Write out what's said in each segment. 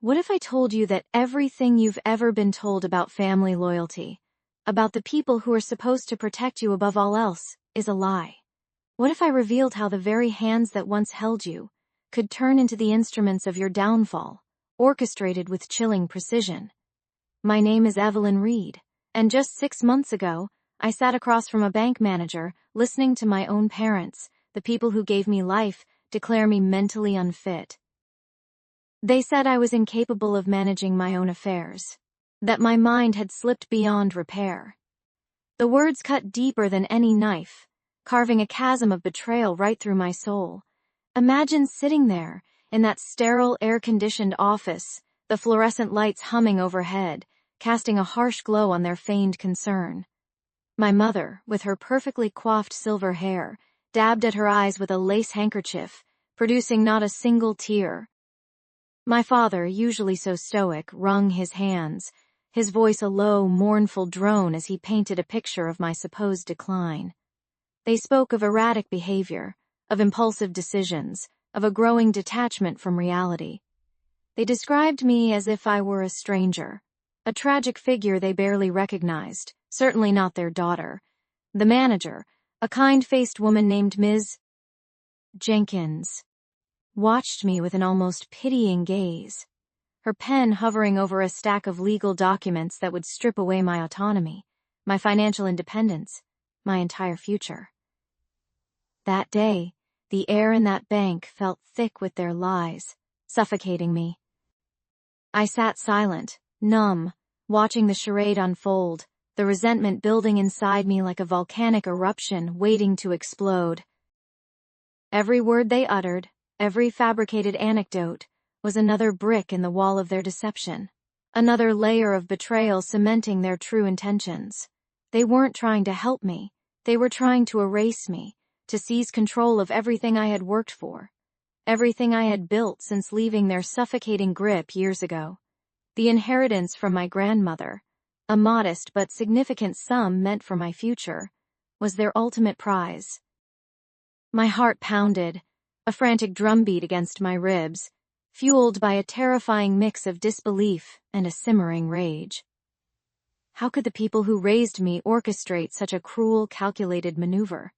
What if I told you that everything you've ever been told about family loyalty, about the people who are supposed to protect you above all else, is a lie? What if I revealed how the very hands that once held you could turn into the instruments of your downfall, orchestrated with chilling precision? My name is Evelyn Reed, and just 6 months ago, I sat across from a bank manager, listening to my own parents, the people who gave me life, declare me mentally unfit. They said I was incapable of managing my own affairs, that my mind had slipped beyond repair. The words cut deeper than any knife, carving a chasm of betrayal right through my soul. Imagine sitting there, in that sterile, air-conditioned office, the fluorescent lights humming overhead, casting a harsh glow on their feigned concern. My mother, with her perfectly coiffed silver hair, dabbed at her eyes with a lace handkerchief, producing not a single tear. My father, usually so stoic, wrung his hands, his voice a low, mournful drone as he painted a picture of my supposed decline. They spoke of erratic behavior, of impulsive decisions, of a growing detachment from reality. They described me as if I were a stranger, a tragic figure they barely recognized, certainly not their daughter. The manager, a kind-faced woman named Ms. Jenkins, watched me with an almost pitying gaze, her pen hovering over a stack of legal documents that would strip away my autonomy, my financial independence, my entire future. That day, the air in that bank felt thick with their lies, suffocating me. I sat silent, numb, watching the charade unfold, the resentment building inside me like a volcanic eruption waiting to explode. Every word they uttered, every fabricated anecdote, was another brick in the wall of their deception, another layer of betrayal cementing their true intentions. They weren't trying to help me, they were trying to erase me, to seize control of everything I had worked for, everything I had built since leaving their suffocating grip years ago. The inheritance from my grandmother, a modest but significant sum meant for my future, was their ultimate prize. My heart pounded, a frantic drumbeat against my ribs, fueled by a terrifying mix of disbelief and a simmering rage. How could the people who raised me orchestrate such a cruel, calculated maneuver?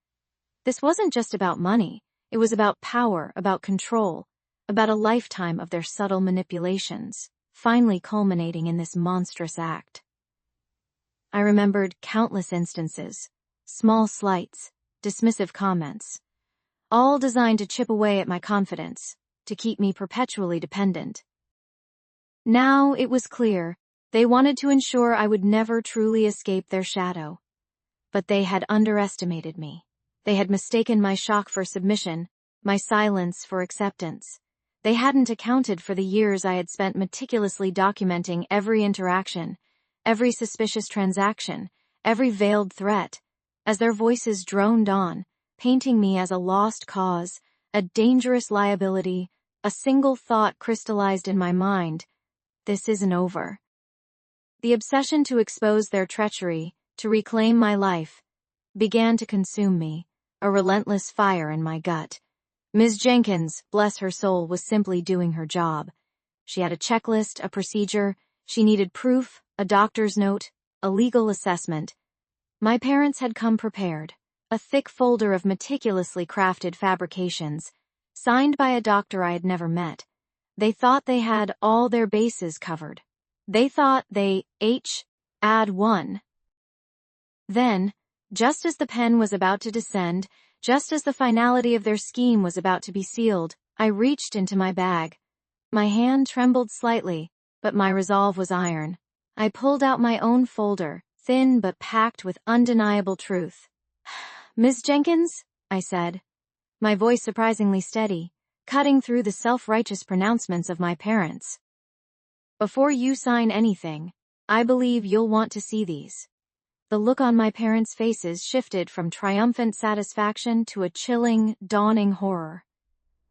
This wasn't just about money, it was about power, about control, about a lifetime of their subtle manipulations, finally culminating in this monstrous act. I remembered countless instances, small slights, dismissive comments, all designed to chip away at my confidence, to keep me perpetually dependent. Now it was clear, they wanted to ensure I would never truly escape their shadow. But they had underestimated me. They had mistaken my shock for submission, my silence for acceptance. They hadn't accounted for the years I had spent meticulously documenting every interaction, every suspicious transaction, every veiled threat, as their voices droned on, painting me as a lost cause, a dangerous liability. A single thought crystallized in my mind: this isn't over. The obsession to expose their treachery, to reclaim my life, began to consume me, a relentless fire in my gut. Ms. Jenkins, bless her soul, was simply doing her job. She had a checklist, a procedure. She needed proof, a doctor's note, a legal assessment. My parents had come prepared, a thick folder of meticulously crafted fabrications, signed by a doctor I had never met. They thought they had all their bases covered. They thought they had won. Then, just as the pen was about to descend, just as the finality of their scheme was about to be sealed, I reached into my bag. My hand trembled slightly, but my resolve was iron. I pulled out my own folder, thin but packed with undeniable truth. "Miss Jenkins," I said, my voice surprisingly steady, cutting through the self-righteous pronouncements of my parents. "Before you sign anything, I believe you'll want to see these." The look on my parents' faces shifted from triumphant satisfaction to a chilling, dawning horror.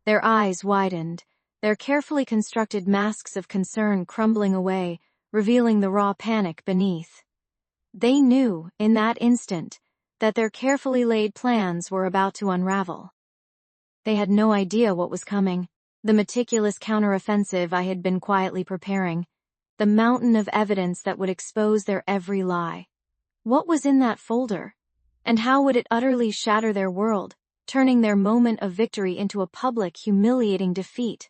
Their eyes widened, their carefully constructed masks of concern crumbling away, revealing the raw panic beneath. They knew, in that instant, that their carefully laid plans were about to unravel. They had no idea what was coming, The meticulous counteroffensive I had been quietly preparing, the mountain of evidence that would expose their every lie. What was in that folder? And how would it utterly shatter their world, turning their moment of victory into a public, humiliating defeat?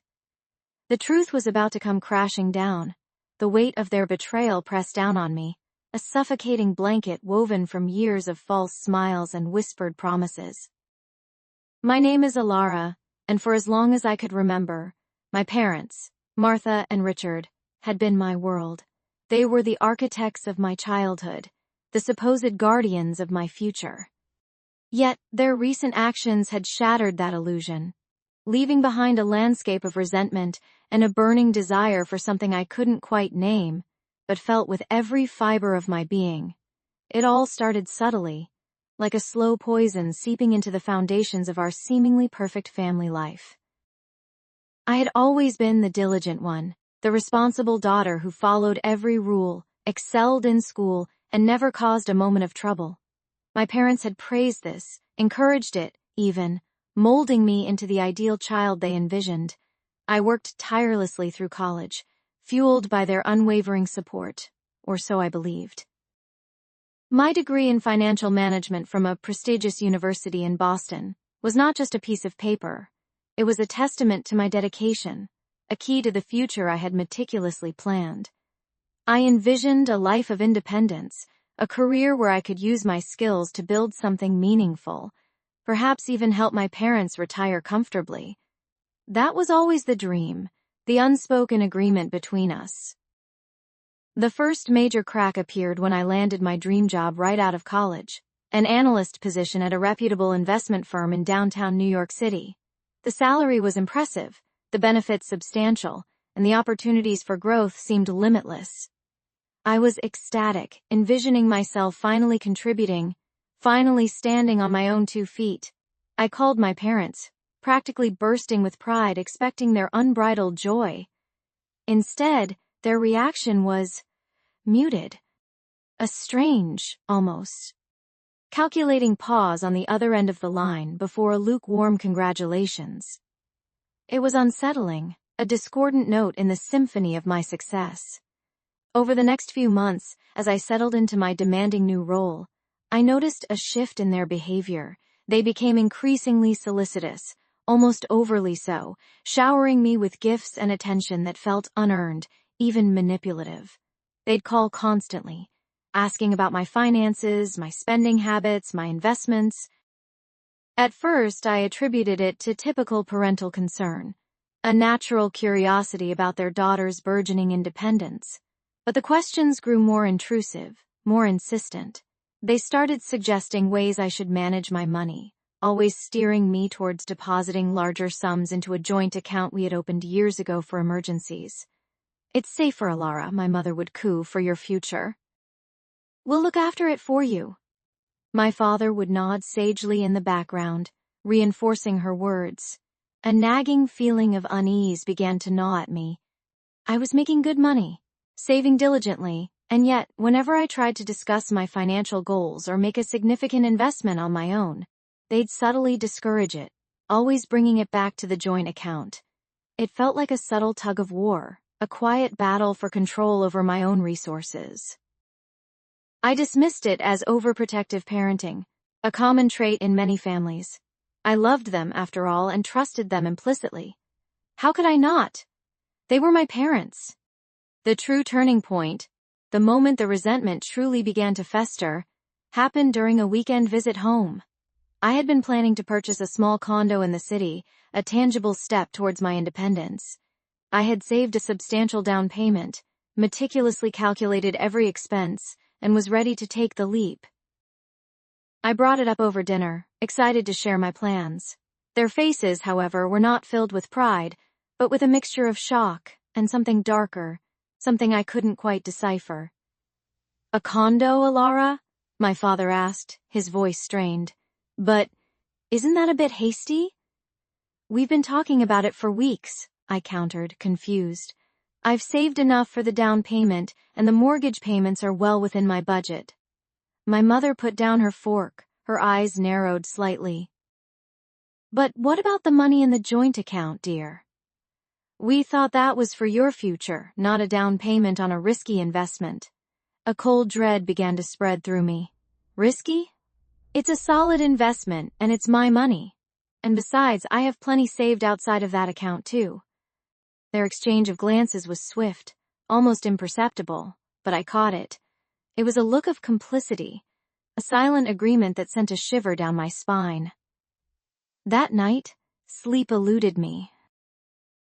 The truth was about to come crashing down, the weight of their betrayal pressed down on me, a suffocating blanket woven from years of false smiles and whispered promises. My name is Alara, and for as long as I could remember, my parents, Martha and Richard, had been my world. They were the architects of my childhood, the supposed guardians of my future. Yet, their recent actions had shattered that illusion, leaving behind a landscape of resentment and a burning desire for something I couldn't quite name, but felt with every fiber of my being. It all started subtly, like a slow poison seeping into the foundations of our seemingly perfect family life. I had always been the diligent one, the responsible daughter who followed every rule, excelled in school, and never caused a moment of trouble. My parents had praised this, encouraged it, even, molding me into the ideal child they envisioned. I worked tirelessly through college, fueled by their unwavering support, or so I believed. My degree in financial management from a prestigious university in Boston was not just a piece of paper. It was a testament to my dedication, a key to the future I had meticulously planned. I envisioned a life of independence, a career where I could use my skills to build something meaningful, perhaps even help my parents retire comfortably. That was always the dream, the unspoken agreement between us. The first major crack appeared when I landed my dream job right out of college, an analyst position at a reputable investment firm in downtown New York City. The salary was impressive, the benefits substantial, and the opportunities for growth seemed limitless. I was ecstatic, envisioning myself finally contributing, finally standing on my own 2 feet. I called my parents, practically bursting with pride, expecting their unbridled joy. Instead, their reaction was muted. A strange, almost calculating pause on the other end of the line before a lukewarm congratulations. It was unsettling, a discordant note in the symphony of my success. Over the next few months, as I settled into my demanding new role, I noticed a shift in their behavior. They became increasingly solicitous, almost overly so, showering me with gifts and attention that felt unearned, even manipulative. They'd call constantly, asking about my finances, my spending habits, my investments. At first, I attributed it to typical parental concern, a natural curiosity about their daughter's burgeoning independence. But the questions grew more intrusive, more insistent. They started suggesting ways I should manage my money, always steering me towards depositing larger sums into a joint account we had opened years ago for emergencies. "It's safer, Alara," my mother would coo, "for your future. We'll look after it for you." My father would nod sagely in the background, reinforcing her words. A nagging feeling of unease began to gnaw at me. I was making good money, saving diligently, and yet, whenever I tried to discuss my financial goals or make a significant investment on my own, they'd subtly discourage it, always bringing it back to the joint account. It felt like a subtle tug of war, a quiet battle for control over my own resources. I dismissed it as overprotective parenting, a common trait in many families. I loved them, after all, and trusted them implicitly. How could I not? They were my parents. The true turning point, the moment the resentment truly began to fester, happened during a weekend visit home. I had been planning to purchase a small condo in the city, a tangible step towards my independence. I had saved a substantial down payment, meticulously calculated every expense, and was ready to take the leap. I brought it up over dinner, excited to share my plans. Their faces, however, were not filled with pride, but with a mixture of shock and something darker, something I couldn't quite decipher. "A condo, Alara?" my father asked, his voice strained. "But isn't that a bit hasty?" "We've been talking about it for weeks," I countered, confused. "I've saved enough for the down payment, and the mortgage payments are well within my budget." My mother put down her fork, her eyes narrowed slightly. "But what about the money in the joint account, dear? We thought that was for your future, not a down payment on a risky investment. A cold dread began to spread through me. Risky? It's a solid investment, and it's my money. And besides, I have plenty saved outside of that account too. Their exchange of glances was swift, almost imperceptible, but I caught it. It was a look of complicity, a silent agreement that sent a shiver down my spine. That night, sleep eluded me.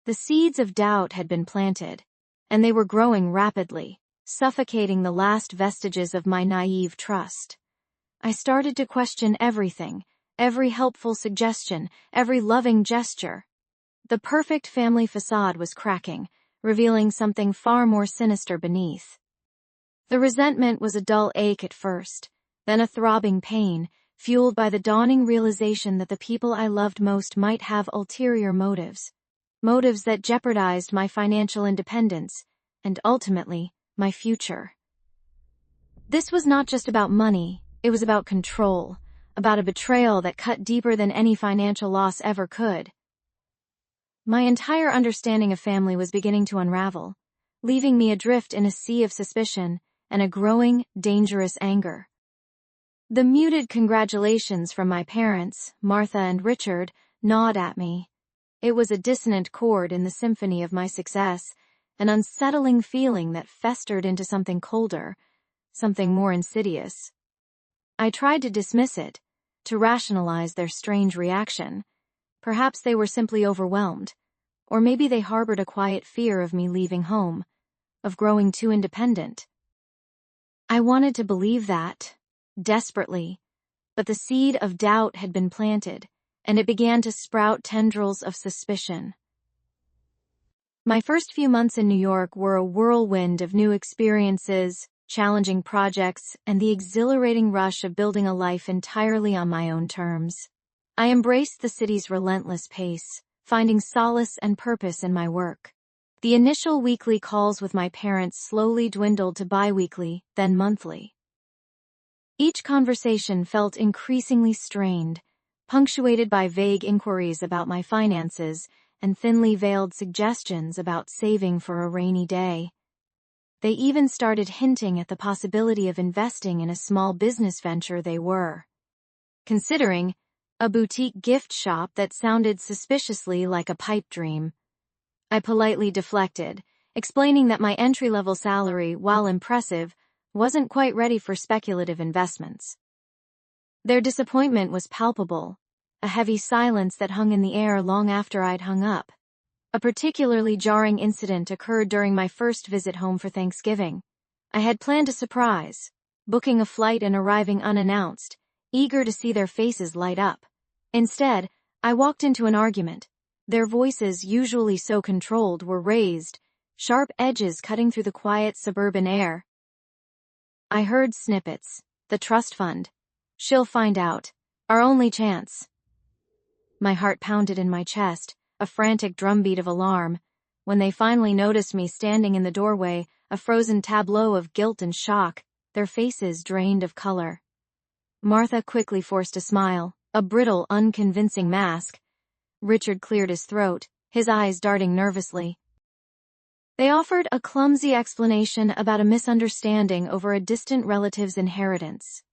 The seeds of doubt had been planted, and they were growing rapidly, suffocating the last vestiges of my naive trust. I started to question everything, every helpful suggestion, every loving gesture. The perfect family facade was cracking, revealing something far more sinister beneath. The resentment was a dull ache at first, then a throbbing pain, fueled by the dawning realization that the people I loved most might have ulterior motives. Motives that jeopardized my financial independence, and ultimately, my future. This was not just about money, it was about control, about a betrayal that cut deeper than any financial loss ever could. My entire understanding of family was beginning to unravel, leaving me adrift in a sea of suspicion and a growing, dangerous anger. The muted congratulations from my parents, Martha and Richard, gnawed at me. It was a dissonant chord in the symphony of my success, an unsettling feeling that festered into something colder, something more insidious. I tried to dismiss it, to rationalize their strange reaction. Perhaps they were simply overwhelmed, or maybe they harbored a quiet fear of me leaving home, of growing too independent. I wanted to believe that, desperately, but the seed of doubt had been planted, and it began to sprout tendrils of suspicion. My first few months in New York were a whirlwind of new experiences, challenging projects, and the exhilarating rush of building a life entirely on my own terms. I embraced the city's relentless pace, finding solace and purpose in my work. The initial weekly calls with my parents slowly dwindled to bi-weekly, then monthly. Each conversation felt increasingly strained, punctuated by vague inquiries about my finances and thinly veiled suggestions about saving for a rainy day. They even started hinting at the possibility of investing in a small business venture they were considering, a boutique gift shop that sounded suspiciously like a pipe dream. I politely deflected, explaining that my entry-level salary, while impressive, wasn't quite ready for speculative investments. Their disappointment was palpable, a heavy silence that hung in the air long after I'd hung up. A particularly jarring incident occurred during my first visit home for Thanksgiving. I had planned a surprise, booking a flight and arriving unannounced, eager to see their faces light up. Instead, I walked into an argument. Their voices, usually so controlled, were raised, sharp edges cutting through the quiet suburban air. I heard snippets. The trust fund. She'll find out. Our only chance. My heart pounded in my chest, a frantic drumbeat of alarm. When they finally noticed me standing in the doorway, a frozen tableau of guilt and shock, their faces drained of color. Martha quickly forced a smile, a brittle, unconvincing mask. Richard cleared his throat, his eyes darting nervously. They offered a clumsy explanation about a misunderstanding over a distant relative's inheritance.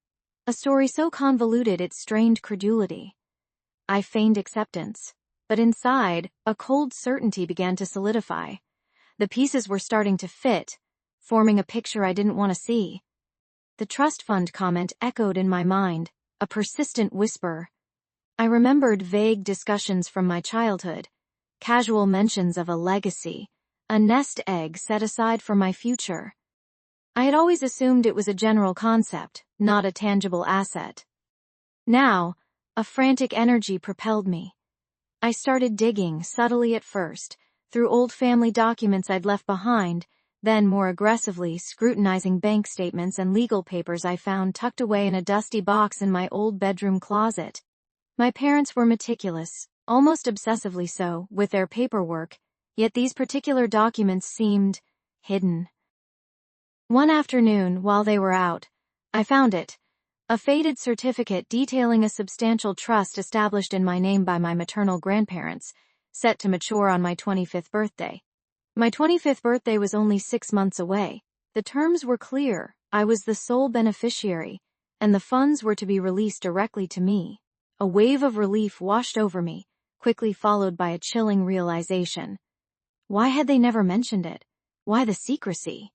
A story so convoluted it strained credulity. I feigned acceptance, but inside, a cold certainty began to solidify. The pieces were starting to fit, forming a picture I didn't want to see. The trust fund comment echoed in my mind, a persistent whisper. I remembered vague discussions from my childhood, casual mentions of a legacy, a nest egg set aside for my future. I had always assumed it was a general concept, not a tangible asset. Now, a frantic energy propelled me. I started digging, subtly at first, through old family documents I'd left behind, then more aggressively scrutinizing bank statements and legal papers I found tucked away in a dusty box in my old bedroom closet. My parents were meticulous, almost obsessively so, with their paperwork, yet these particular documents seemed hidden. One afternoon, while they were out, I found it, a faded certificate detailing a substantial trust established in my name by my maternal grandparents, set to mature on my 25th birthday. My 25th birthday was only 6 months away. The terms were clear. I was the sole beneficiary, and the funds were to be released directly to me. A wave of relief washed over me, quickly followed by a chilling realization. Why had they never mentioned it? Why the secrecy?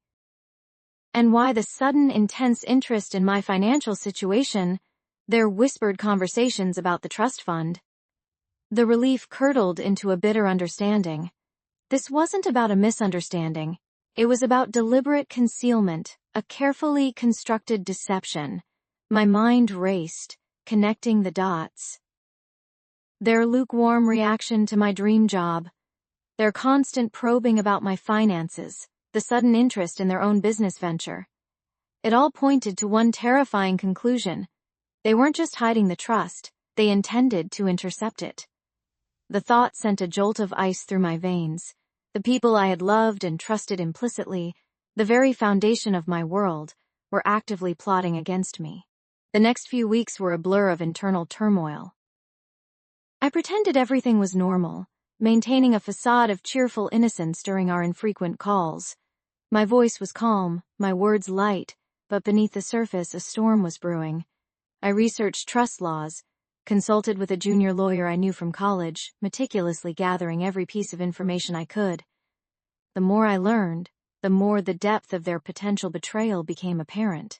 And why the sudden intense interest in my financial situation? Their whispered conversations about the trust fund. The relief curdled into a bitter understanding. This wasn't about a misunderstanding. It was about deliberate concealment, a carefully constructed deception. My mind raced, connecting the dots. Their lukewarm reaction to my dream job, their constant probing about my finances, the sudden interest in their own business venture. It all pointed to one terrifying conclusion. They weren't just hiding the trust, they intended to intercept it. The thought sent a jolt of ice through my veins. The people I had loved and trusted implicitly, the very foundation of my world, were actively plotting against me. The next few weeks were a blur of internal turmoil. I pretended everything was normal, maintaining a facade of cheerful innocence during our infrequent calls. My voice was calm, my words light, but beneath the surface a storm was brewing. I researched trust laws, consulted with a junior lawyer I knew from college, meticulously gathering every piece of information I could. The more I learned, the more the depth of their potential betrayal became apparent.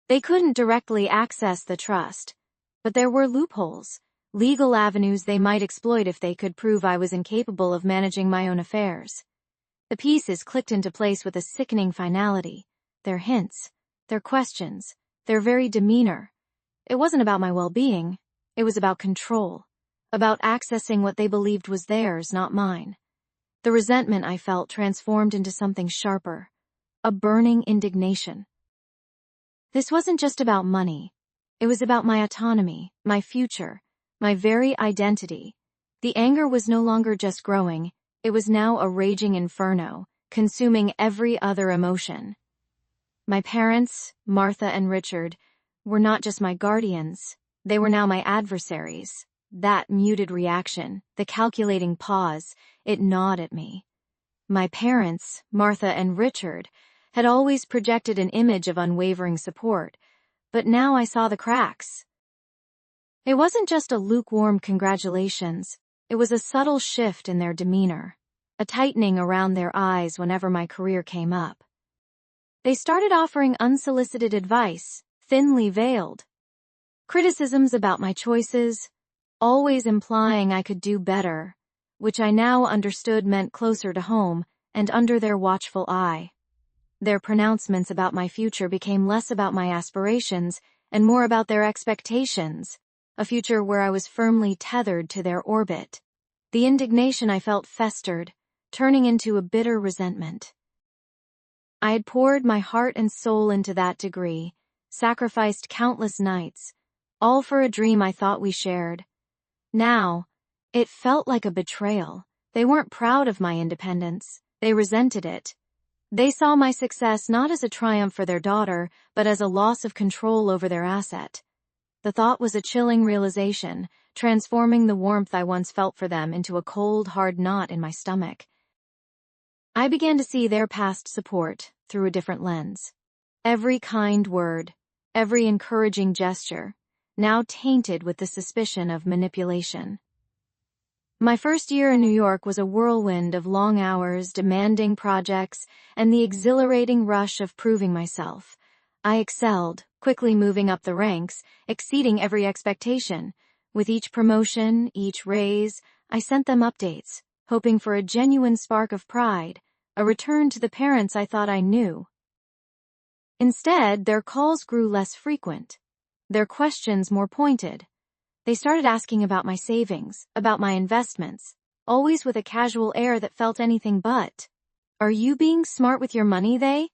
They couldn't directly access the trust, but there were loopholes, legal avenues they might exploit if they could prove I was incapable of managing my own affairs. The pieces clicked into place with a sickening finality. Their hints, their questions, their very demeanor. It wasn't about my well-being, it was about control, about accessing what they believed was theirs, not mine. The resentment I felt transformed into something sharper, a burning indignation. This wasn't just about money. It was about my autonomy, my future, my very identity. The anger was no longer just growing, it was now a raging inferno, consuming every other emotion. My parents, Martha and Richard, were not just my guardians, they were now my adversaries. That muted reaction, the calculating pause, it gnawed at me. My parents, Martha and Richard, had always projected an image of unwavering support, but now I saw the cracks. It wasn't just a lukewarm congratulations, it was a subtle shift in their demeanor, a tightening around their eyes whenever my career came up. They started offering unsolicited advice, thinly veiled. Criticisms about my choices, always implying I could do better, which I now understood meant closer to home and under their watchful eye. Their pronouncements about my future became less about my aspirations and more about their expectations, a future where I was firmly tethered to their orbit. The indignation I felt festered, turning into a bitter resentment. I had poured my heart and soul into that degree, sacrificed countless nights, all for a dream I thought we shared. Now, it felt like a betrayal. They weren't proud of my independence, they resented it. They saw my success not as a triumph for their daughter, but as a loss of control over their asset. The thought was a chilling realization, transforming the warmth I once felt for them into a cold, hard knot in my stomach. I began to see their past support through a different lens. Every kind word, every encouraging gesture, now tainted with the suspicion of manipulation. My first year in New York was a whirlwind of long hours, demanding projects, and the exhilarating rush of proving myself. I excelled, quickly moving up the ranks, exceeding every expectation. With each promotion, each raise, I sent them updates, hoping for a genuine spark of pride, a return to the parents I thought I knew. Instead, their calls grew less frequent, their questions more pointed. They started asking about my savings, about my investments, always with a casual air that felt anything but. "Are you being smart with your money, they?"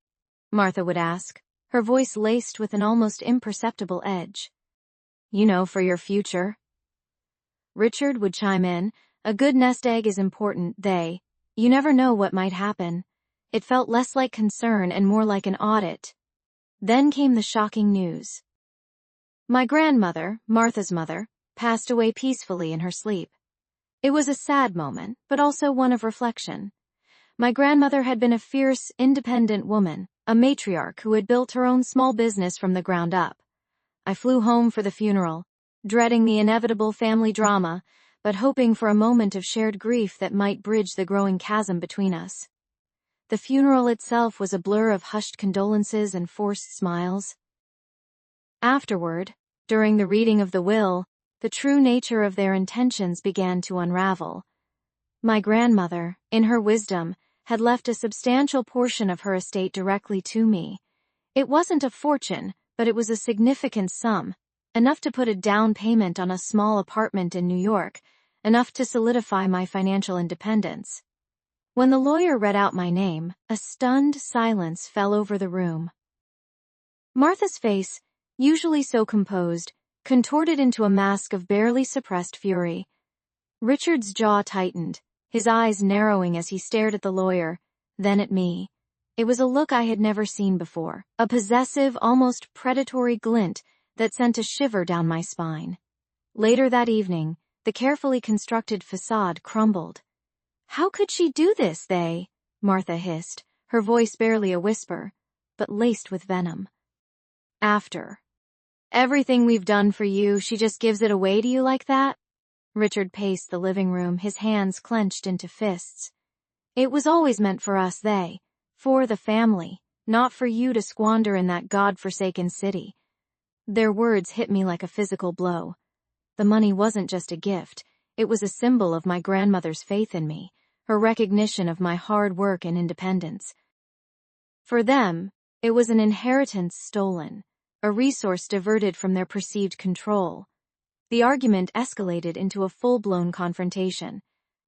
Martha would ask, her voice laced with an almost imperceptible edge. "You know, for your future." Richard would chime in, "A good nest egg is important, you never know what might happen." It felt less like concern and more like an audit. Then came the shocking news. My grandmother, Martha's mother, passed away peacefully in her sleep. It was a sad moment, but also one of reflection. My grandmother had been a fierce, independent woman, a matriarch who had built her own small business from the ground up. I flew home for the funeral, dreading the inevitable family drama, but hoping for a moment of shared grief that might bridge the growing chasm between us. The funeral itself was a blur of hushed condolences and forced smiles. Afterward, during the reading of the will, the true nature of their intentions began to unravel. My grandmother, in her wisdom, had left a substantial portion of her estate directly to me. It wasn't a fortune, but it was a significant sum, enough to put a down payment on a small apartment in New York, enough to solidify my financial independence. When the lawyer read out my name, a stunned silence fell over the room. Martha's face, usually so composed, contorted into a mask of barely suppressed fury. Richard's jaw tightened, his eyes narrowing as he stared at the lawyer, then at me. It was a look I had never seen before, a possessive, almost predatory glint that sent a shiver down my spine. Later that evening, the carefully constructed facade crumbled. "How could she do this, Martha hissed, her voice barely a whisper, but laced with venom. "After everything we've done for you, she just gives it away to you like that?" Richard paced the living room, his hands clenched into fists. "It was always meant for us, for the family, not for you to squander in that God-forsaken city." Their words hit me like a physical blow. The money wasn't just a gift, it was a symbol of my grandmother's faith in me, her recognition of my hard work and independence. For them, it was an inheritance stolen, a resource diverted from their perceived control. The argument escalated into a full-blown confrontation.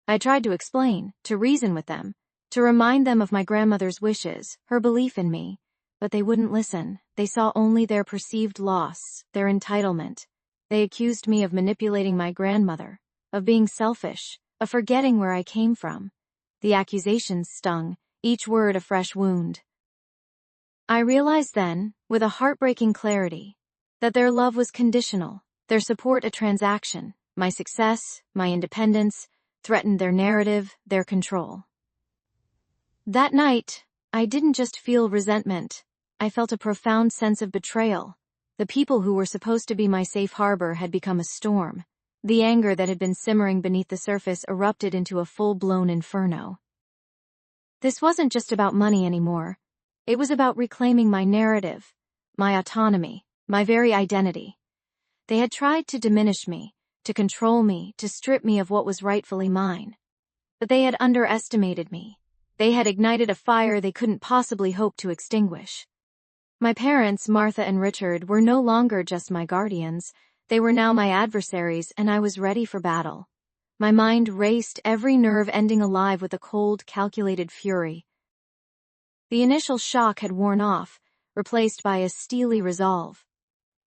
I tried to explain, to reason with them, to remind them of my grandmother's wishes, her belief in me, but they wouldn't listen. They saw only their perceived loss, their entitlement. They accused me of manipulating my grandmother, of being selfish, of forgetting where I came from. The accusations stung, each word a fresh wound. I realized then, with a heartbreaking clarity, that their love was conditional, their support a transaction. My success, my independence, threatened their narrative, their control. That night, I didn't just feel resentment. I felt a profound sense of betrayal. The people who were supposed to be my safe harbor had become a storm. The anger that had been simmering beneath the surface erupted into a full-blown inferno. This wasn't just about money anymore. It was about reclaiming my narrative, my autonomy, my very identity. They had tried to diminish me, to control me, to strip me of what was rightfully mine. But they had underestimated me. They had ignited a fire they couldn't possibly hope to extinguish. My parents, Martha and Richard, were no longer just my guardians. They were now my adversaries, and I was ready for battle. My mind raced, every nerve ending alive with a cold, calculated fury. The initial shock had worn off, replaced by a steely resolve.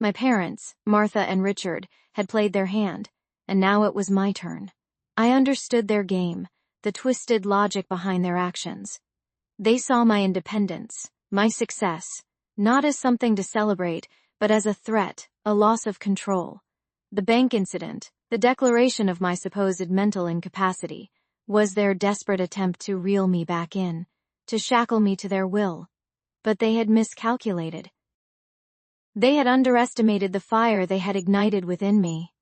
My parents, Martha and Richard, had played their hand, and now it was my turn. I understood their game, the twisted logic behind their actions. They saw my independence, my success, not as something to celebrate, but as a threat, a loss of control. The bank incident, the declaration of my supposed mental incapacity, was their desperate attempt to reel me back in, to shackle me to their will. But they had miscalculated. They had underestimated the fire they had ignited within me.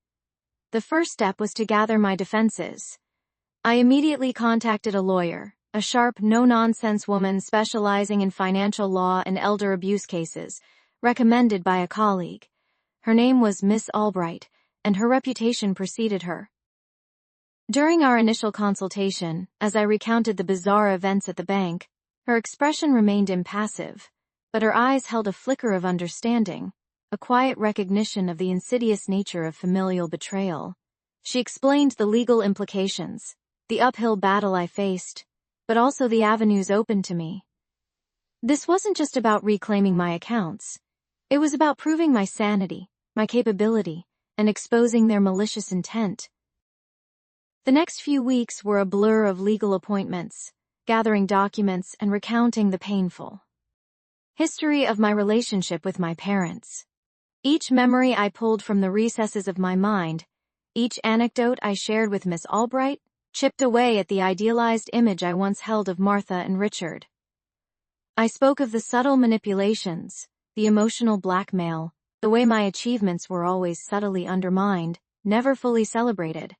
The first step was to gather my defenses. I immediately contacted a lawyer, a sharp, no-nonsense woman specializing in financial law and elder abuse cases, recommended by a colleague. Her name was Miss Albright, and her reputation preceded her. During our initial consultation, as I recounted the bizarre events at the bank, her expression remained impassive, but her eyes held a flicker of understanding, a quiet recognition of the insidious nature of familial betrayal. She explained the legal implications, the uphill battle I faced, but also the avenues open to me. This wasn't just about reclaiming my accounts. It was about proving my sanity, my capability, and exposing their malicious intent. The next few weeks were a blur of legal appointments, gathering documents and recounting the painful history of my relationship with my parents. Each memory I pulled from the recesses of my mind, Each anecdote I shared with Miss Albright chipped away at the idealized image I once held of Martha and Richard. I spoke of the subtle manipulations, the emotional blackmail, the way my achievements were always subtly undermined, never fully celebrated.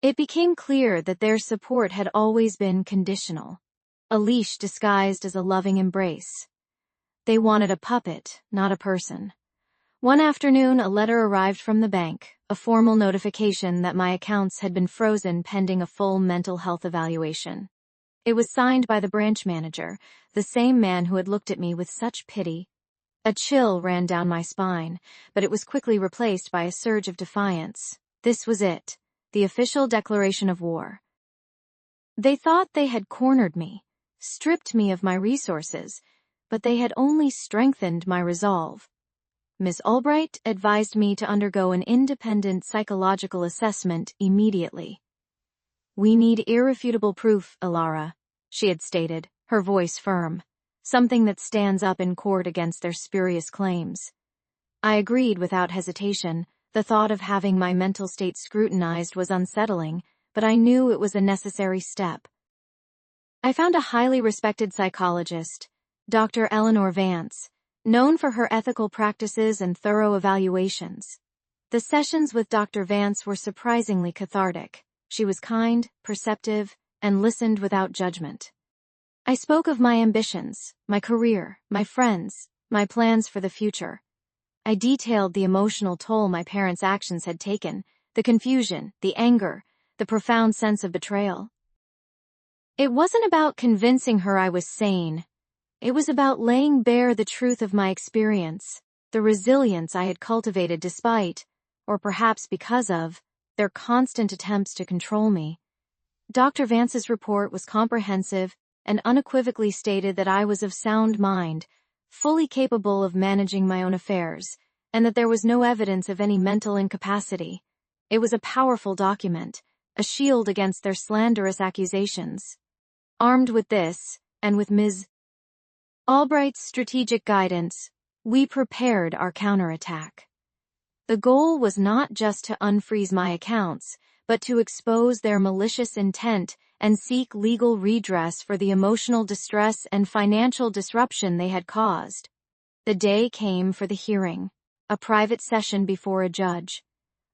It became clear that their support had always been conditional, a leash disguised as a loving embrace. They wanted a puppet, not a person. One afternoon, a letter arrived from the bank, a formal notification that my accounts had been frozen pending a full mental health evaluation. It was signed by the branch manager, the same man who had looked at me with such pity. A chill ran down my spine, but it was quickly replaced by a surge of defiance. This was it, the official declaration of war. They thought they had cornered me, stripped me of my resources, but they had only strengthened my resolve. Miss Albright advised me to undergo an independent psychological assessment immediately. "We need irrefutable proof, Ilara," she had stated, her voice firm. "Something that stands up in court against their spurious claims." I agreed without hesitation. The thought of having my mental state scrutinized was unsettling, but I knew it was a necessary step. I found a highly respected psychologist, Dr. Eleanor Vance, known for her ethical practices and thorough evaluations. The sessions with Dr. Vance were surprisingly cathartic. She was kind, perceptive, and listened without judgment. I spoke of my ambitions, my career, my friends, my plans for the future. I detailed the emotional toll my parents' actions had taken, the confusion, the anger, the profound sense of betrayal. It wasn't about convincing her I was sane. It was about laying bare the truth of my experience, the resilience I had cultivated despite, or perhaps because of, their constant attempts to control me. Dr. Vance's report was comprehensive and unequivocally stated that I was of sound mind, fully capable of managing my own affairs, and that there was no evidence of any mental incapacity. It was a powerful document, a shield against their slanderous accusations. Armed with this, and with Ms. Albright's strategic guidance, we prepared our counterattack. The goal was not just to unfreeze my accounts, but to expose their malicious intent and seek legal redress for the emotional distress and financial disruption they had caused. The day came for the hearing, a private session before a judge.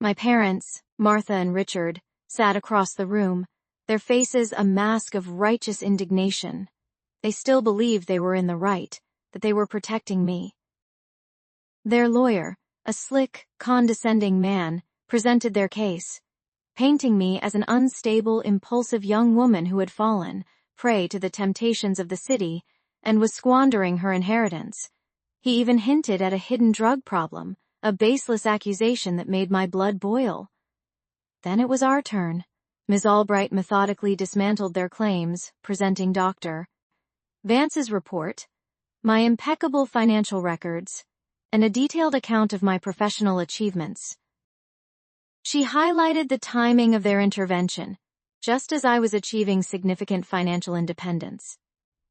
My parents, Martha and Richard, sat across the room, their faces a mask of righteous indignation. They still believed they were in the right, that they were protecting me. Their lawyer, a slick, condescending man, presented their case, painting me as an unstable, impulsive young woman who had fallen prey to the temptations of the city and was squandering her inheritance. He even hinted at a hidden drug problem, a baseless accusation that made my blood boil. Then it was our turn. Ms. Albright methodically dismantled their claims, presenting Dr. Vance's report, my impeccable financial records, and a detailed account of my professional achievements. She highlighted the timing of their intervention, just as I was achieving significant financial independence.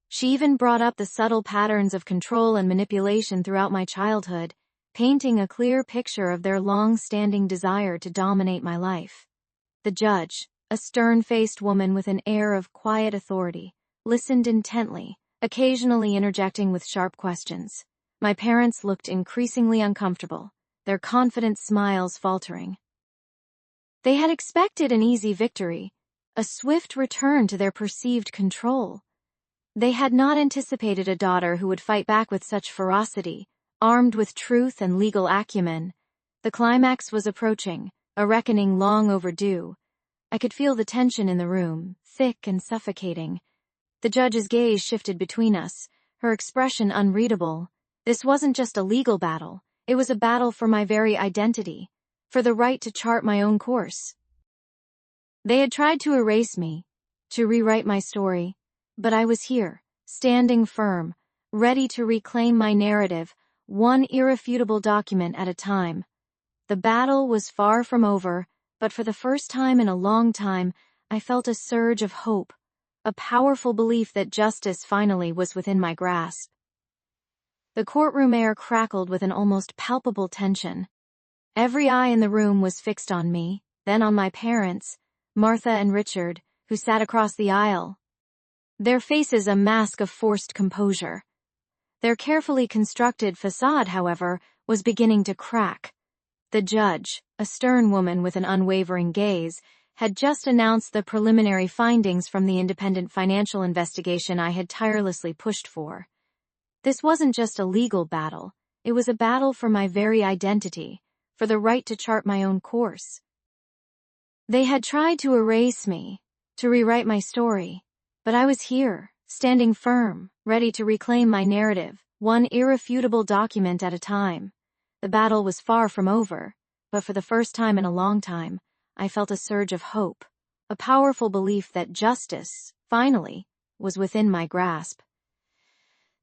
She even brought up the subtle patterns of control and manipulation throughout my childhood, painting a clear picture of their long-standing desire to dominate my life. The judge, a stern-faced woman with an air of quiet authority, listened intently, occasionally interjecting with sharp questions. My parents looked increasingly uncomfortable, their confident smiles faltering. They had expected an easy victory, a swift return to their perceived control. They had not anticipated a daughter who would fight back with such ferocity, armed with truth and legal acumen. The climax was approaching, a reckoning long overdue. I could feel the tension in the room, thick and suffocating. The judge's gaze shifted between us, her expression unreadable. This wasn't just a legal battle, it was a battle for my very identity, for the right to chart my own course. They had tried to erase me, to rewrite my story, but I was here, standing firm, ready to reclaim my narrative, one irrefutable document at a time. The battle was far from over, but for the first time in a long time, I felt a surge of hope, a powerful belief that justice finally was within my grasp. The courtroom air crackled with an almost palpable tension. Every eye in the room was fixed on me, then on my parents, Martha and Richard, who sat across the aisle. Their faces a mask of forced composure. Their carefully constructed facade, however, was beginning to crack. The judge, a stern woman with an unwavering gaze, had just announced the preliminary findings from the independent financial investigation I had tirelessly pushed for. This wasn't just a legal battle, it was a battle for my very identity, for the right to chart my own course. They had tried to erase me, to rewrite my story, but I was here, standing firm, ready to reclaim my narrative, one irrefutable document at a time. The battle was far from over, but for the first time in a long time, I felt a surge of hope, a powerful belief that justice, finally, was within my grasp.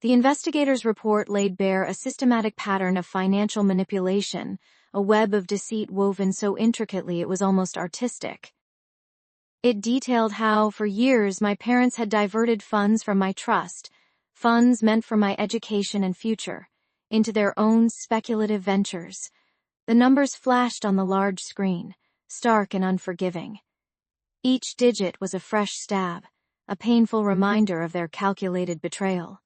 The investigator's report laid bare a systematic pattern of financial manipulation, a web of deceit woven so intricately it was almost artistic. It detailed how, for years, my parents had diverted funds from my trust, funds meant for my education and future, into their own speculative ventures. The numbers flashed on the large screen, stark and unforgiving. Each digit was a fresh stab, a painful reminder of their calculated betrayal.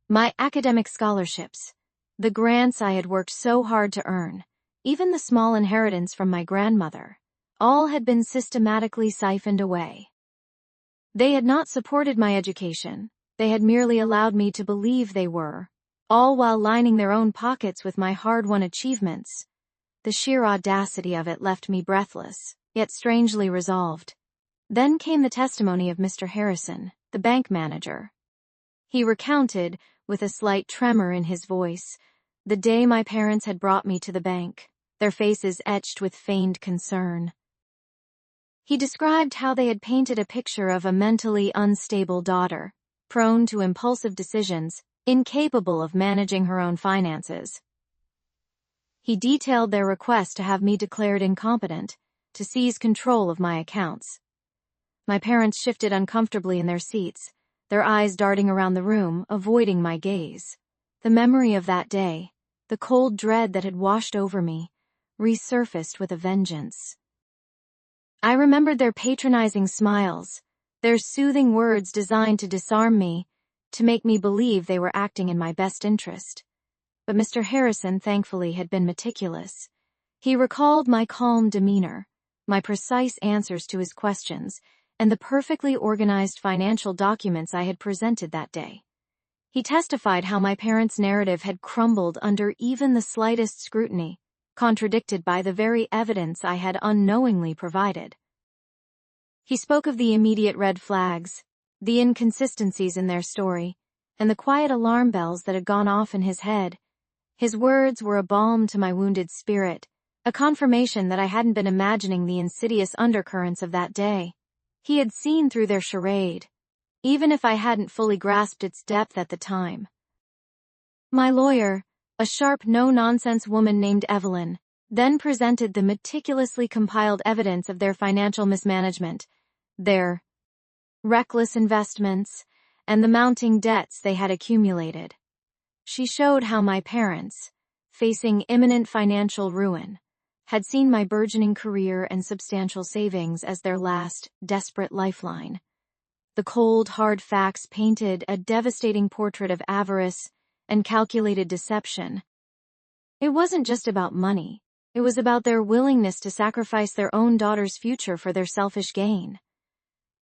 My academic scholarships, the grants I had worked so hard to earn, even the small inheritance from my grandmother, all had been systematically siphoned away. They had not supported my education, they had merely allowed me to believe they were, all while lining their own pockets with my hard-won achievements. The sheer audacity of it left me breathless, yet strangely resolved. Then came the testimony of Mr. Harrison, the bank manager. He recounted, with a slight tremor in his voice, the day my parents had brought me to the bank, their faces etched with feigned concern. He described how they had painted a picture of a mentally unstable daughter, prone to impulsive decisions, incapable of managing her own finances. He detailed their request to have me declared incompetent, to seize control of my accounts. My parents shifted uncomfortably in their seats, their eyes darting around the room, avoiding my gaze. The memory of that day, the cold dread that had washed over me, resurfaced with a vengeance. I remembered their patronizing smiles, their soothing words designed to disarm me, to make me believe they were acting in my best interest. But Mr. Harrison, thankfully, had been meticulous. He recalled my calm demeanor, my precise answers to his questions, and the perfectly organized financial documents I had presented that day. He testified how my parents' narrative had crumbled under even the slightest scrutiny, contradicted by the very evidence I had unknowingly provided. He spoke of the immediate red flags, the inconsistencies in their story, and the quiet alarm bells that had gone off in his head. His words were a balm to my wounded spirit, a confirmation that I hadn't been imagining the insidious undercurrents of that day. He had seen through their charade, even if I hadn't fully grasped its depth at the time. My lawyer, a sharp, no-nonsense woman named Evelyn, then presented the meticulously compiled evidence of their financial mismanagement, their reckless investments, and the mounting debts they had accumulated. She showed how my parents, facing imminent financial ruin, had seen my burgeoning career and substantial savings as their last, desperate lifeline. The cold, hard facts painted a devastating portrait of avarice and calculated deception. It wasn't just about money. It was about their willingness to sacrifice their own daughter's future for their selfish gain.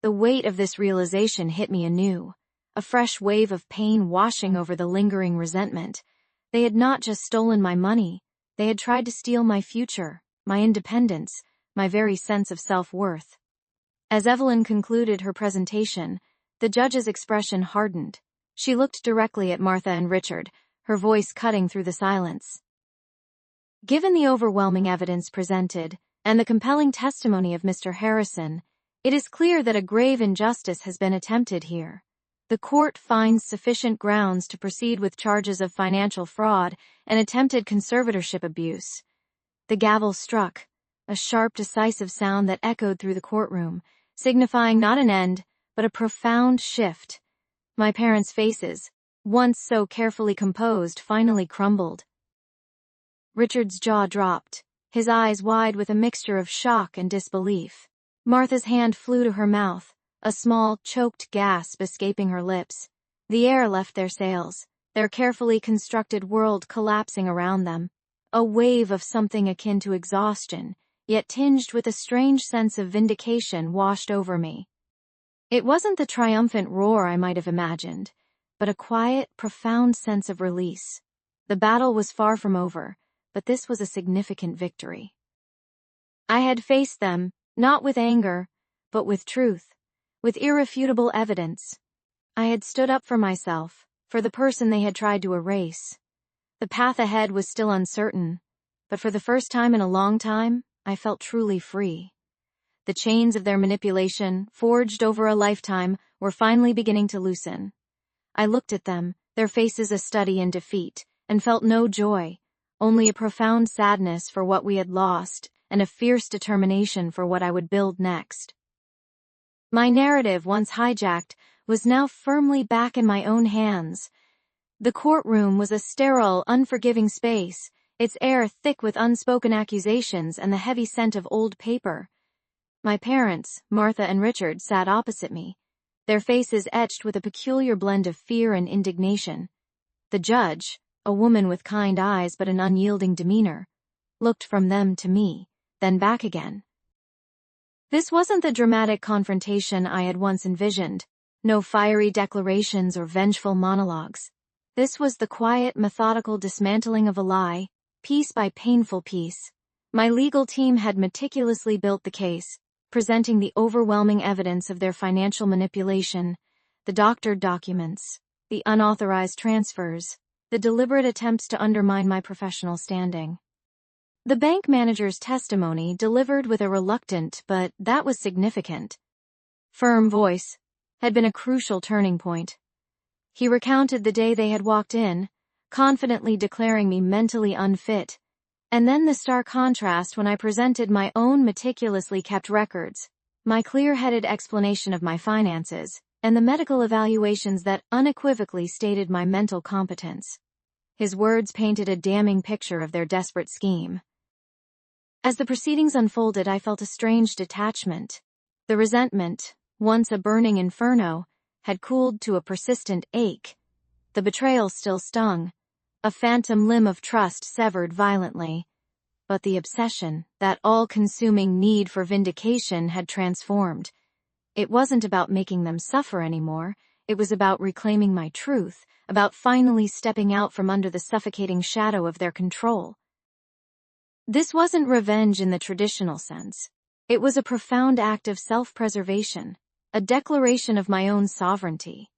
The weight of this realization hit me anew, a fresh wave of pain washing over the lingering resentment. They had not just stolen my money, they had tried to steal my future, my independence, my very sense of self-worth. As Evelyn concluded her presentation, the judge's expression hardened. She looked directly at Martha and Richard, her voice cutting through the silence. Given the overwhelming evidence presented, and the compelling testimony of Mr. Harrison, it is clear that a grave injustice has been attempted here. The court finds sufficient grounds to proceed with charges of financial fraud and attempted conservatorship abuse. The gavel struck, a sharp, decisive sound that echoed through the courtroom, signifying not an end, but a profound shift. My parents' faces, once so carefully composed, finally crumbled. Richard's jaw dropped, his eyes wide with a mixture of shock and disbelief. Martha's hand flew to her mouth, a small, choked gasp escaping her lips. The air left their sails, their carefully constructed world collapsing around them. A wave of something akin to exhaustion, yet tinged with a strange sense of vindication, washed over me. It wasn't the triumphant roar I might have imagined, but a quiet, profound sense of release. The battle was far from over, but this was a significant victory. I had faced them, not with anger, but with truth, with irrefutable evidence. I had stood up for myself, for the person they had tried to erase. The path ahead was still uncertain, but for the first time in a long time, I felt truly free. The chains of their manipulation, forged over a lifetime, were finally beginning to loosen. I looked at them, their faces a study in defeat, and felt no joy, only a profound sadness for what we had lost and a fierce determination for what I would build next. My narrative, once hijacked, was now firmly back in my own hands. The courtroom was a sterile, unforgiving space, its air thick with unspoken accusations and the heavy scent of old paper. My parents, Martha and Richard, sat opposite me, their faces etched with a peculiar blend of fear and indignation. The judge, a woman with kind eyes but an unyielding demeanor, looked from them to me, then back again. This wasn't the dramatic confrontation I had once envisioned, no fiery declarations or vengeful monologues. This was the quiet, methodical dismantling of a lie, piece by painful piece. My legal team had meticulously built the case, presenting the overwhelming evidence of their financial manipulation, the doctored documents, the unauthorized transfers, the deliberate attempts to undermine my professional standing. The bank manager's testimony, delivered with a reluctant but that was significant, firm voice, had been a crucial turning point. He recounted the day they had walked in, confidently declaring me mentally unfit, and then the stark contrast when I presented my own meticulously kept records, my clear-headed explanation of my finances, and the medical evaluations that unequivocally stated my mental competence. His words painted a damning picture of their desperate scheme. As the proceedings unfolded, I felt a strange detachment. The resentment, once a burning inferno, had cooled to a persistent ache. The betrayal still stung, a phantom limb of trust severed violently. But the obsession, that all-consuming need for vindication, had transformed. It wasn't about making them suffer anymore, it was about reclaiming my truth, about finally stepping out from under the suffocating shadow of their control. This wasn't revenge in the traditional sense. It was a profound act of self-preservation, a declaration of my own sovereignty.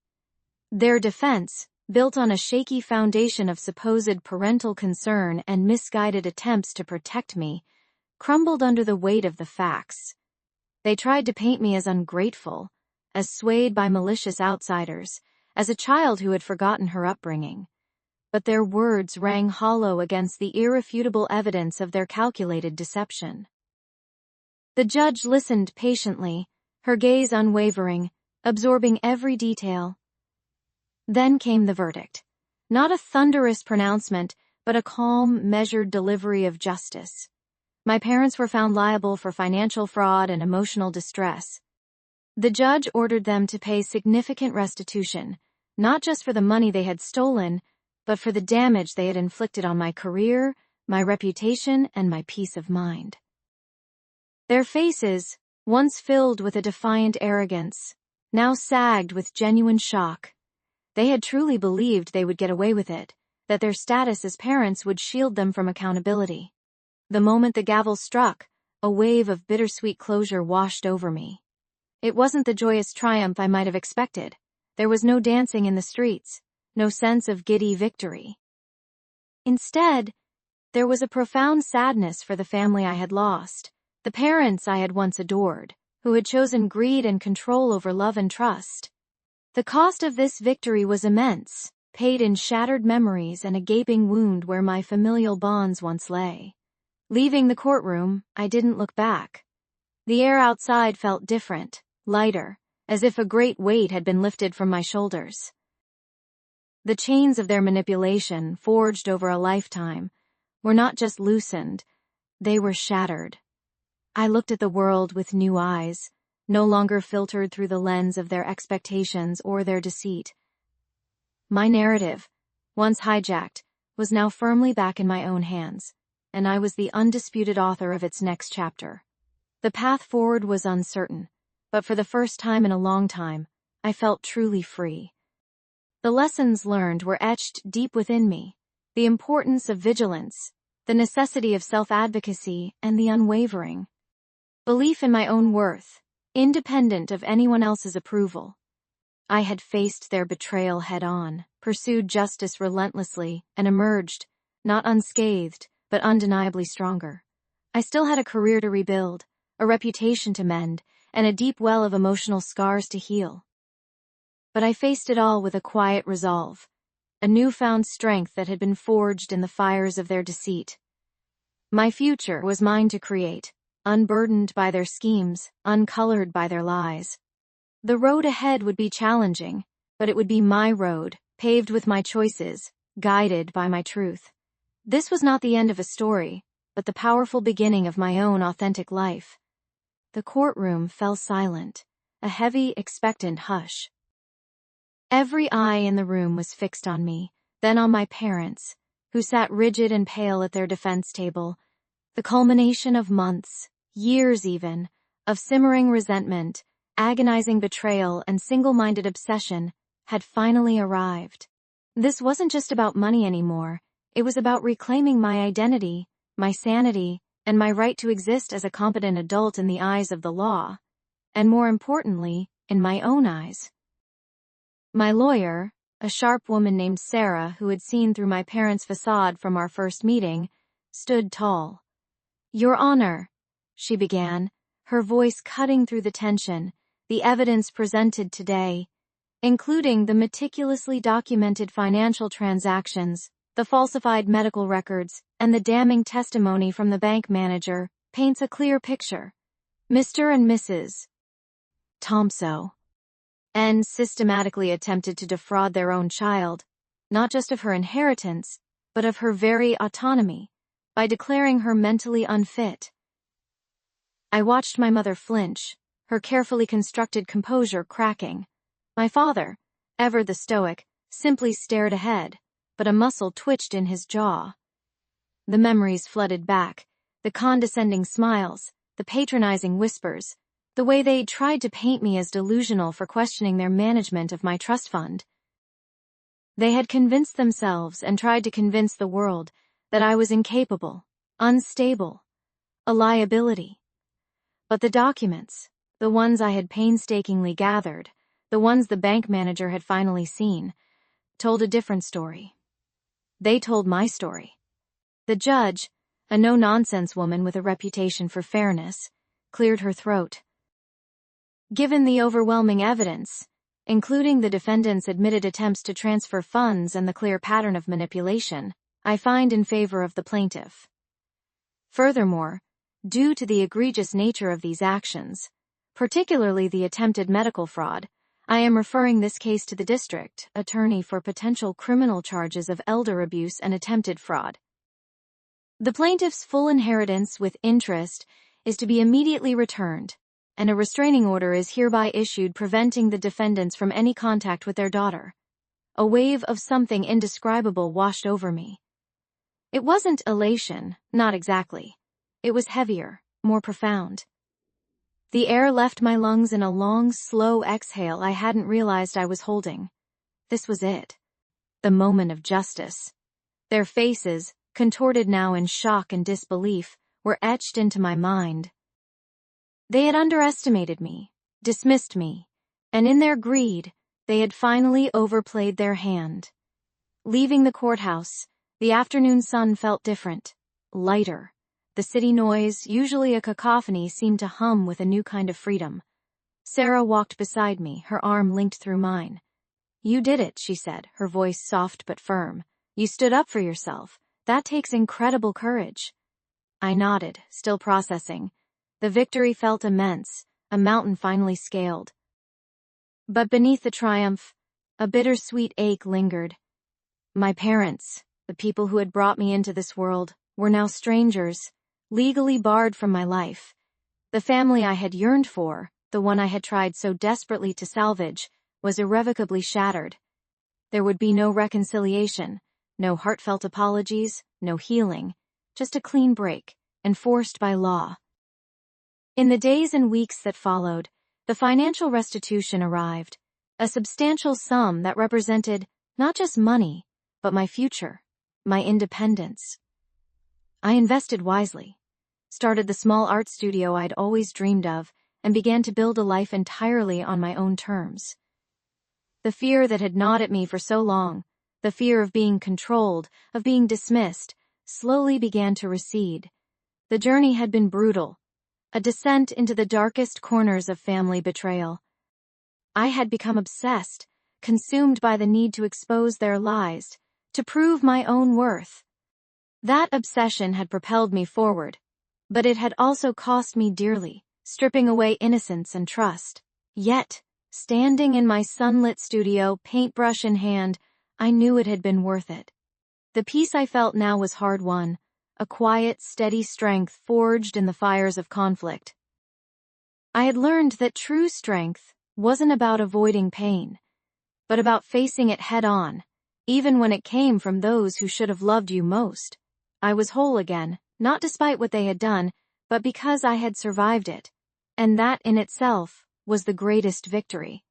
Their defense, built on a shaky foundation of supposed parental concern and misguided attempts to protect me, crumbled under the weight of the facts. They tried to paint me as ungrateful, as swayed by malicious outsiders, as a child who had forgotten her upbringing. But their words rang hollow against the irrefutable evidence of their calculated deception. The judge listened patiently, her gaze unwavering, absorbing every detail. Then came the verdict. Not a thunderous pronouncement, but a calm, measured delivery of justice. My parents were found liable for financial fraud and emotional distress. The judge ordered them to pay significant restitution, not just for the money they had stolen, but for the damage they had inflicted on my career, my reputation, and my peace of mind. Their faces, once filled with a defiant arrogance, now sagged with genuine shock. They had truly believed they would get away with it, that their status as parents would shield them from accountability. The moment the gavel struck, a wave of bittersweet closure washed over me. It wasn't the joyous triumph I might have expected. There was no dancing in the streets, no sense of giddy victory. Instead, there was a profound sadness for the family I had lost, the parents I had once adored, who had chosen greed and control over love and trust. The cost of this victory was immense, paid in shattered memories and a gaping wound where my familial bonds once lay. Leaving the courtroom, I didn't look back. The air outside felt different, lighter, as if a great weight had been lifted from my shoulders. The chains of their manipulation, forged over a lifetime, were not just loosened, they were shattered. I looked at the world with new eyes, no longer filtered through the lens of their expectations or their deceit. My narrative, once hijacked, was now firmly back in my own hands, and I was the undisputed author of its next chapter. The path forward was uncertain, but for the first time in a long time, I felt truly free. The lessons learned were etched deep within me: the importance of vigilance, the necessity of self-advocacy, and the unwavering belief in my own worth, independent of anyone else's approval. I had faced their betrayal head-on, pursued justice relentlessly, and emerged, not unscathed, but undeniably stronger. I still had a career to rebuild, a reputation to mend, and a deep well of emotional scars to heal. But I faced it all with a quiet resolve, a newfound strength that had been forged in the fires of their deceit. My future was mine to create, unburdened by their schemes, uncolored by their lies. The road ahead would be challenging, but it would be my road, paved with my choices, guided by my truth. This was not the end of a story, but the powerful beginning of my own authentic life. The courtroom fell silent, a heavy, expectant hush. Every eye in the room was fixed on me, then on my parents, who sat rigid and pale at their defense table. The culmination of months, years even, of simmering resentment, agonizing betrayal, and single-minded obsession had finally arrived. This wasn't just about money anymore. It was about reclaiming my identity, my sanity, and my right to exist as a competent adult in the eyes of the law, and more importantly, in my own eyes. My lawyer, a sharp woman named Sarah who had seen through my parents' facade from our first meeting, stood tall. "Your Honor," she began, her voice cutting through the tension, "the evidence presented today, including the meticulously documented financial transactions, the falsified medical records, and the damning testimony from the bank manager, paints a clear picture. Mr. and Mrs. Thompson systematically attempted to defraud their own child, not just of her inheritance, but of her very autonomy, by declaring her mentally unfit." I watched my mother flinch, her carefully constructed composure cracking. My father, ever the stoic, simply stared ahead, but a muscle twitched in his jaw. The memories flooded back, the condescending smiles, the patronizing whispers, the way they tried to paint me as delusional for questioning their management of my trust fund. They had convinced themselves and tried to convince the world that I was incapable, unstable, a liability. But the documents, the ones I had painstakingly gathered, the ones the bank manager had finally seen, told a different story. They told my story. The judge, a no-nonsense woman with a reputation for fairness, cleared her throat. "Given the overwhelming evidence, including the defendant's admitted attempts to transfer funds and the clear pattern of manipulation, I find in favor of the plaintiff. Furthermore, due to the egregious nature of these actions, particularly the attempted medical fraud, I am referring this case to the district attorney for potential criminal charges of elder abuse and attempted fraud. The plaintiff's full inheritance with interest is to be immediately returned, and a restraining order is hereby issued preventing the defendants from any contact with their daughter." A wave of something indescribable washed over me. It wasn't elation, not exactly. It was heavier, more profound. The air left my lungs in a long, slow exhale I hadn't realized I was holding. This was it. The moment of justice. Their faces, contorted now in shock and disbelief, were etched into my mind. They had underestimated me, dismissed me, and in their greed, they had finally overplayed their hand. Leaving the courthouse, the afternoon sun felt different, lighter. The city noise, usually a cacophony, seemed to hum with a new kind of freedom. Sarah walked beside me, her arm linked through mine. "You did it," she said, her voice soft but firm. "You stood up for yourself. That takes incredible courage." I nodded, still processing. The victory felt immense, a mountain finally scaled. But beneath the triumph, a bittersweet ache lingered. My parents, the people who had brought me into this world, were now strangers, legally barred from my life. The family I had yearned for, the one I had tried so desperately to salvage, was irrevocably shattered. There would be no reconciliation, no heartfelt apologies, no healing, just a clean break, enforced by law. In the days and weeks that followed, the financial restitution arrived, a substantial sum that represented not just money, but my future, my independence. I invested wisely, started the small art studio I'd always dreamed of, and began to build a life entirely on my own terms. The fear that had gnawed at me for so long, the fear of being controlled, of being dismissed, slowly began to recede. The journey had been brutal, a descent into the darkest corners of family betrayal. I had become obsessed, consumed by the need to expose their lies, to prove my own worth. That obsession had propelled me forward, but it had also cost me dearly, stripping away innocence and trust. Yet, standing in my sunlit studio, paintbrush in hand, I knew it had been worth it. The peace I felt now was hard-won, a quiet, steady strength forged in the fires of conflict. I had learned that true strength wasn't about avoiding pain, but about facing it head-on, even when it came from those who should have loved you most. I was whole again, not despite what they had done, but because I had survived it, and that in itself was the greatest victory.